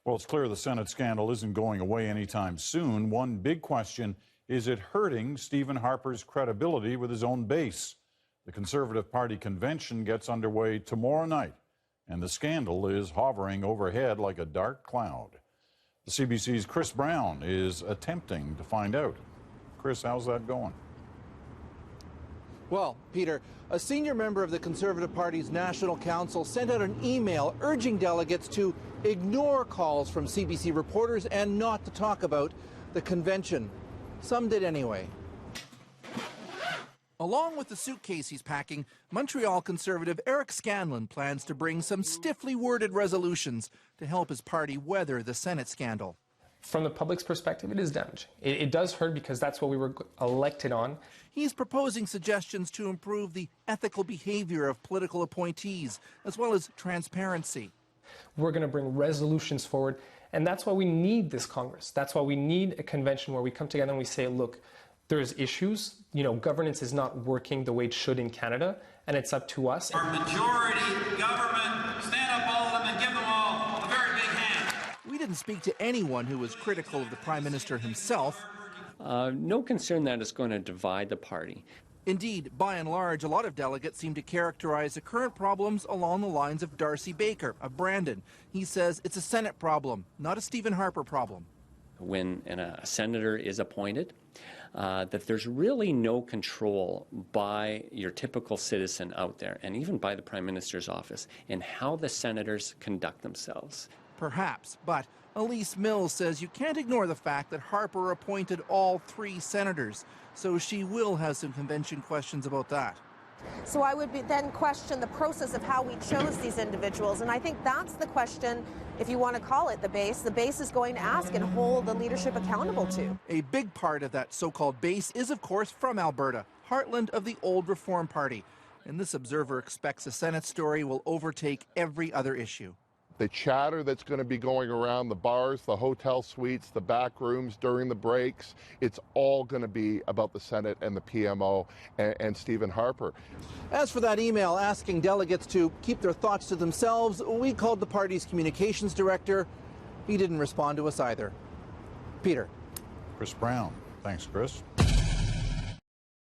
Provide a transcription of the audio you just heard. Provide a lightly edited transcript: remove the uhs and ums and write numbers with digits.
Well, it's clear the Senate scandal isn't going away anytime soon. One big question, is it hurting Stephen Harper's credibility with his own base? The Conservative Party convention gets underway tomorrow night, and the scandal is hovering overhead like a dark cloud. The CBC's Chris Brown is attempting to find out. Chris, how's that going? Well, Peter, a senior member of the Conservative Party's National Council sent out an email urging delegates to ignore calls from CBC reporters and not to talk about the convention. Some did anyway. Along with the suitcase he's packing, Montreal Conservative Eric Scanlon plans to bring some stiffly worded resolutions to help his party weather the Senate scandal. From the public's perspective, it is damaging. It does hurt because that's what we were elected on. He's proposing suggestions to improve the ethical behavior of political appointees, as well as transparency. We're going to bring resolutions forward, and that's why we need this Congress. That's why we need a convention where we come together and we say, look, there's issues. Governance is not working the way it should in Canada, and it's up to us. Our majority government, stand up all of them and give them all a very big hand. We didn't speak to anyone who was critical of the Prime Minister himself. No concern that it's going to divide the party. Indeed, by and large, a lot of delegates seem to characterize the current problems along the lines of Darcy Baker, of Brandon. He says it's a Senate problem, not a Stephen Harper problem. When a senator is appointed, that there's really no control by your typical citizen out there, and even by the Prime Minister's office, in how the senators conduct themselves. Perhaps, but Elise Mills says you can't ignore the fact that Harper appointed all 3 senators, so she will have some convention questions about that. So I would then question the process of how we chose these individuals, and I think that's the question, if you want to call it the base is going to ask and hold the leadership accountable to. A big part of that so-called base is, of course, from Alberta, heartland of the old Reform Party, and this observer expects a Senate story will overtake every other issue. The chatter that's going to be going around the bars, the hotel suites, the back rooms during the breaks, it's all going to be about the Senate and the PMO and Stephen Harper. As for that email asking delegates to keep their thoughts to themselves, we called the party's communications director. He didn't respond to us either. Peter. Chris Brown. Thanks, Chris.